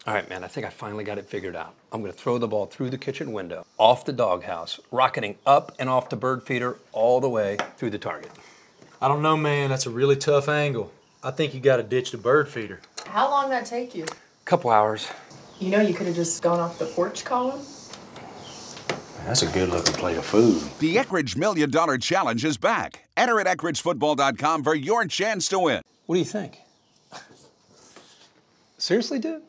All right, man, I think I finally got it figured out. I'm going to throw the ball through the kitchen window, off the doghouse, rocketing up and off the bird feeder all the way through the target. I don't know, man. That's a really tough angle. I think you got to ditch the bird feeder. How long did that take you? Couple hours. You know you could have just gone off the porch column. That's a good-looking plate of food. The Eckridge $1 Million Challenge is back. Enter at EckridgeFootball.com for your chance to win. What do you think? Seriously, dude?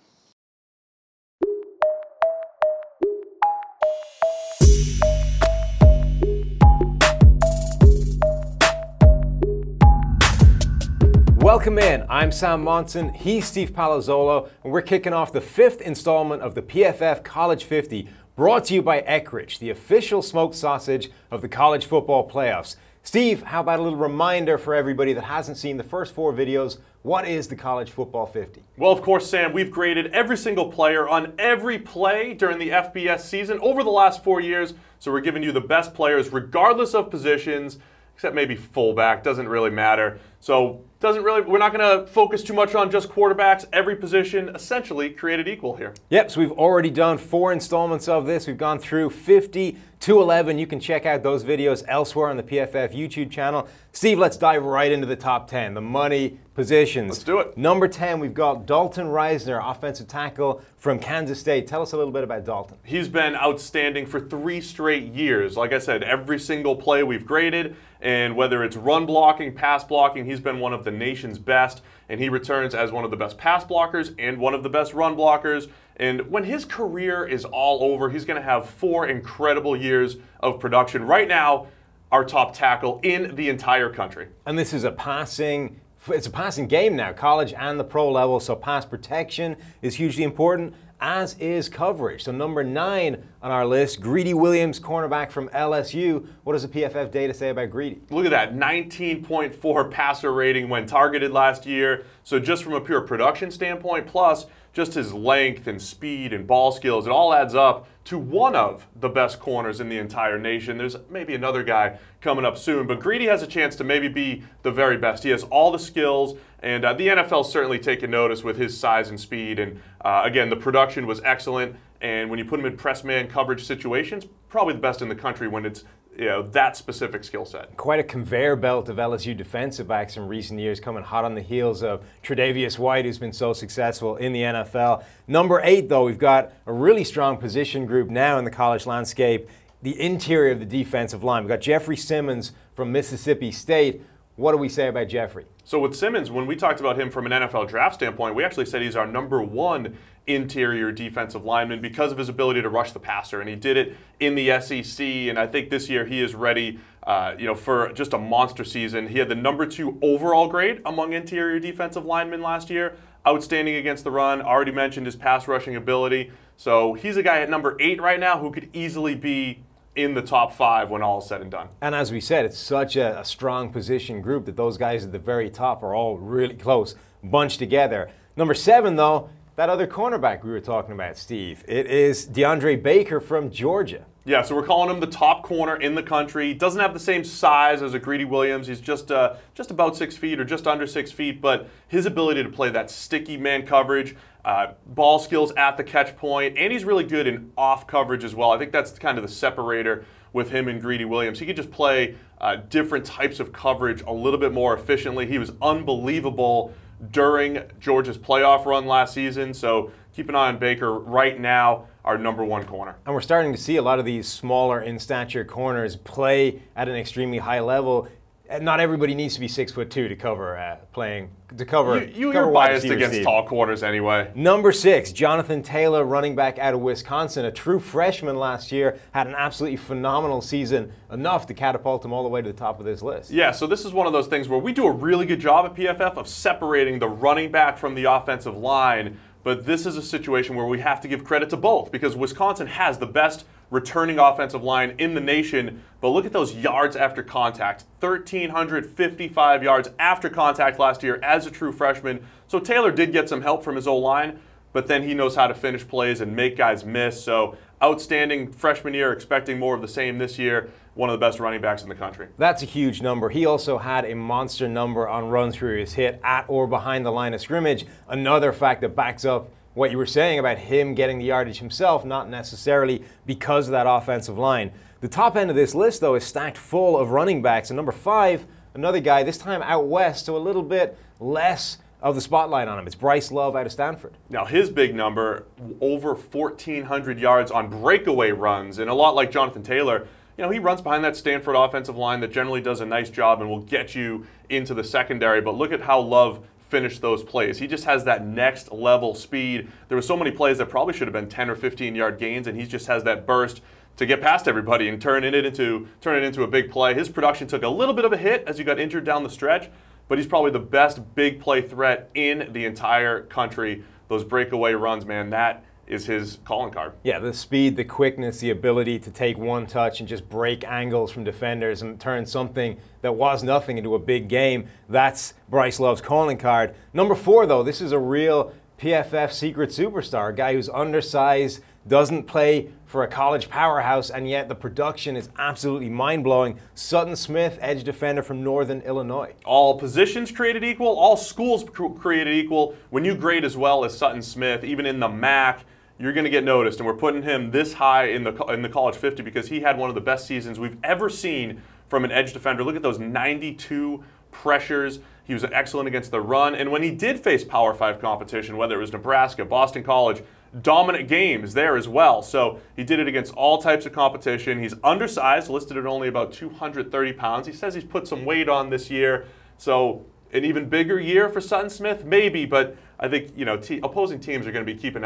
Welcome in. I'm Sam Monson, he's Steve Palazzolo, and we're kicking off the 5th installment of the PFF College 50, brought to you by Eckridge, the official smoked sausage of the college football playoffs. Steve, how about a little reminder for everybody that hasn't seen the first 4 videos? What is the College Football 50? Well, of course, Sam, we've graded every single player on every play during the FBS season over the last 4 years, so we're giving you the best players regardless of positions, except maybe fullback, doesn't really matter. So we're not going to focus too much on just quarterbacks. Every position essentially created equal here. Yep, so we've already done 4 installments of this. We've gone through 50 to 11. You can check out those videos elsewhere on the PFF YouTube channel. Steve, let's dive right into the top 10, the money positions. Let's do it. Number 10, we've got Dalton Reisner, offensive tackle from Kansas State. Tell us a little bit about Dalton. He's been outstanding for 3 straight years. Like I said, every single play we've graded, and whether it's run blocking, pass blocking, he's been one of the nation's best, and he returns as one of the best pass blockers and one of the best run blockers. And when his career is all over, he's going to have 4 incredible years of production. Right now, our top tackle in the entire country. And this is it's a passing game now, college and the pro level, so pass protection is hugely important, as is coverage. So number 9 on our list, Greedy Williams, cornerback from LSU. What does the PFF data say about Greedy? Look at that, 19.4 passer rating when targeted last year. So just from a pure production standpoint, plus just his length and speed and ball skills, it all adds up to one of the best corners in the entire nation. There's maybe another guy coming up soon, but Greedy has a chance to maybe be the very best. He has all the skills, and the NFL's certainly taken notice with his size and speed. And again, the production was excellent, and when you put him in press man coverage situations, probably the best in the country when it's that specific skill set. Quite a conveyor belt of LSU defensive backs in recent years, coming hot on the heels of Tre'Davious White, who's been so successful in the NFL. Number 8, though, we've got a really strong position group now in the college landscape, the interior of the defensive line. We've got Jeffrey Simmons from Mississippi State. What do we say about Jeffrey? So with Simmons, when we talked about him from an NFL draft standpoint, we actually said he's our number 1 interior defensive lineman because of his ability to rush the passer, and he did it in the SEC. And I think this year he is ready, for just a monster season. He had the number 2 overall grade among interior defensive linemen last year. Outstanding against the run. Already mentioned his pass rushing ability. So he's a guy at number 8 right now who could easily be in the top 5 when all is said and done. And as we said, it's such a strong position group that those guys at the very top are all really close, bunched together. Number 7, though, that other cornerback we were talking about, Steve. It is DeAndre Baker from Georgia. Yeah, so we're calling him the top corner in the country. Doesn't have the same size as a Greedy Williams. He's just about 6 feet or just under 6 feet, but his ability to play that sticky man coverage, ball skills at the catch point, and he's really good in off coverage as well. I think that's kind of the separator with him and Greedy Williams. He could just play different types of coverage a little bit more efficiently. He was unbelievable during Georgia's playoff run last season, so keep an eye on Baker right now, our number 1 corner. And we're starting to see a lot of these smaller in stature corners play at an extremely high level. Not everybody needs to be 6'2" to cover You're biased against tall corners anyway. Number 6, Jonathan Taylor, running back out of Wisconsin, a true freshman last year, had an absolutely phenomenal season, enough to catapult him all the way to the top of this list. Yeah, so this is one of those things where we do a really good job at PFF of separating the running back from the offensive line, but this is a situation where we have to give credit to both because Wisconsin has the best returning offensive line in the nation, but look at those yards after contact. 1,355 yards after contact last year as a true freshman. So Taylor did get some help from his O-line, but then he knows how to finish plays and make guys miss. So outstanding freshman year, expecting more of the same this year. One of the best running backs in the country. That's a huge number. He also had a monster number on runs where he was hit at or behind the line of scrimmage. Another fact that backs up what you were saying about him getting the yardage himself, not necessarily because of that offensive line. The top end of this list, though, is stacked full of running backs. And number 5, another guy, this time out west, so a little bit less of the spotlight on him. It's Bryce Love out of Stanford. Now, his big number, over 1,400 yards on breakaway runs, and a lot like Jonathan Taylor, he runs behind that Stanford offensive line that generally does a nice job and will get you into the secondary. But look at how Love finished those plays. He just has that next level speed. There were so many plays that probably should have been 10 or 15-yard gains, and he just has that burst to get past everybody and turn it into a big play. His production took a little bit of a hit as he got injured down the stretch, but he's probably the best big play threat in the entire country. Those breakaway runs, man, that is his calling card. Yeah, the speed, the quickness, the ability to take one touch and just break angles from defenders and turn something that was nothing into a big game. That's Bryce Love's calling card. Number 4, though, this is a real PFF secret superstar, a guy who's undersized, doesn't play for a college powerhouse, and yet the production is absolutely mind-blowing. Sutton Smith, edge defender from Northern Illinois. All positions created equal, all schools created equal. When you grade as well as Sutton Smith, even in the MAC, you're going to get noticed. And we're putting him this high in the College 50 because he had one of the best seasons we've ever seen from an edge defender. Look at those 92 pressures. He was excellent against the run. And when he did face Power 5 competition, whether it was Nebraska, Boston College, dominant games there as well. So he did it against all types of competition. He's undersized, listed at only about 230 pounds. He says he's put some weight on this year. So an even bigger year for Sutton Smith, maybe, but I think opposing teams are going to be keeping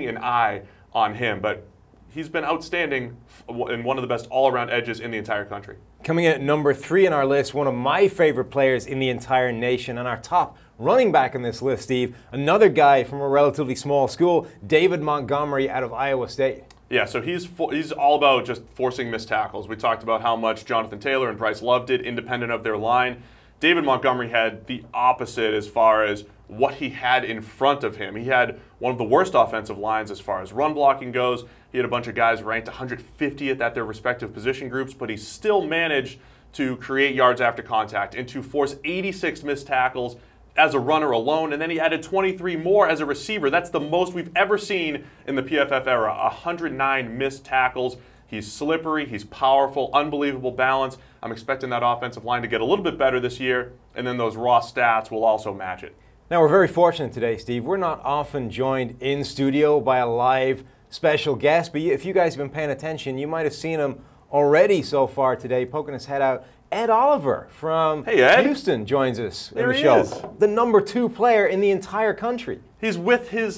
an eye on him. But he's been outstanding and one of the best all-around edges in the entire country. Coming in at number 3 in our list, one of my favorite players in the entire nation, and our top running back on this list, Steve, another guy from a relatively small school, David Montgomery out of Iowa State. Yeah, so he's all about just forcing missed tackles. We talked about how much Jonathan Taylor and Bryce Love did independent of their line. David Montgomery had the opposite as far as what he had in front of him. He had one of the worst offensive lines as far as run blocking goes. He had a bunch of guys ranked 150th at their respective position groups, but he still managed to create yards after contact and to force 86 missed tackles as a runner alone, and then he added 23 more as a receiver. That's the most we've ever seen in the PFF era, 109 missed tackles. He's slippery, he's powerful, unbelievable balance. I'm expecting that offensive line to get a little bit better this year, and then those raw stats will also match it. Now, we're very fortunate today, Steve. We're not often joined in studio by a live special guest, but if you guys have been paying attention, you might have seen him already so far today, poking his head out. Ed Oliver from Houston joins us in the show. Is. The number 2 player in the entire country. He's with his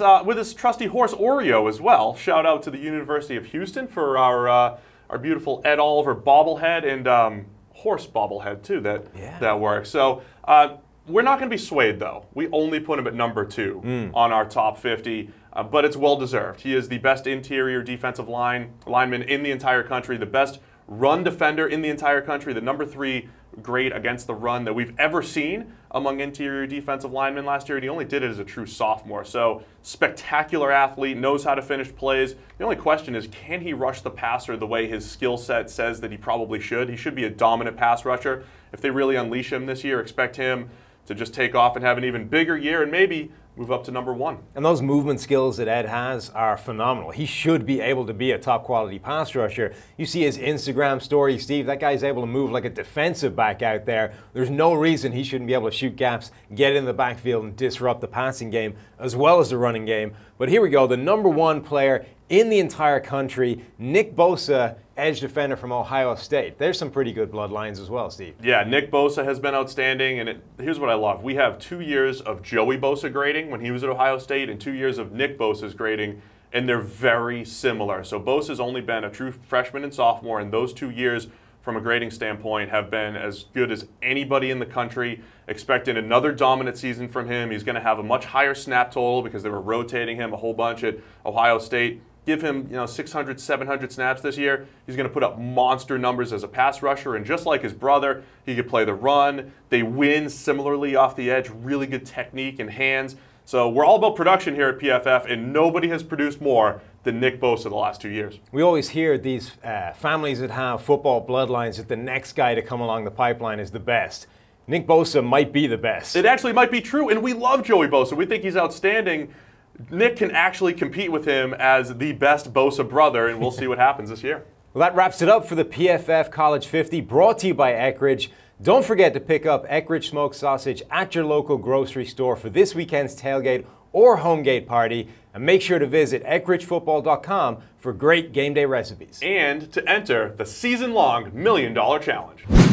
trusty horse Oreo as well. Shout out to the University of Houston for our beautiful Ed Oliver bobblehead and horse bobblehead too. That works. So we're not going to be swayed though. We only put him at number 2 on our top 50. But it's well deserved. He is the best interior defensive lineman in the entire country, the best run defender in the entire country, the number 3 grade against the run that we've ever seen among interior defensive linemen last year, and he only did it as a true sophomore. So spectacular athlete, knows how to finish plays. The only question is, can he rush the passer the way his skill set says that he probably should? He should be a dominant pass rusher. If they really unleash him this year, expect him to just take off and have an even bigger year and maybe move up to number 1. And those movement skills that Ed has are phenomenal. He should be able to be a top quality pass rusher. You see his Instagram story, Steve, that guy's able to move like a defensive back out there. There's no reason he shouldn't be able to shoot gaps, get in the backfield and disrupt the passing game as well as the running game. But here we go, the number 1 player in the entire country, Nick Bosa, edge defender from Ohio State. There's some pretty good bloodlines as well, Steve. Yeah, Nick Bosa has been outstanding, and here's what I love. We have 2 years of Joey Bosa grading when he was at Ohio State and 2 years of Nick Bosa's grading, and they're very similar. So Bosa's only been a true freshman and sophomore, and those 2 years from a grading standpoint have been as good as anybody in the country. Expecting another dominant season from him. He's going to have a much higher snap total because they were rotating him a whole bunch at Ohio State. Give him 600, 700 snaps this year. He's going to put up monster numbers as a pass rusher. And just like his brother, he could play the run. They win similarly off the edge. Really good technique and hands. So we're all about production here at PFF, and nobody has produced more than Nick Bosa the last 2 years. We always hear these families that have football bloodlines that the next guy to come along the pipeline is the best. Nick Bosa might be the best. It actually might be true, and we love Joey Bosa. We think he's outstanding. Nick can actually compete with him as the best Bosa brother, and we'll see what happens this year. Well, that wraps it up for the PFF College 50, brought to you by Eckridge. Don't forget to pick up Eckridge smoked sausage at your local grocery store for this weekend's tailgate or homegate party. And make sure to visit EckridgeFootball.com for great game day recipes. And to enter the season-long $1 Million Challenge.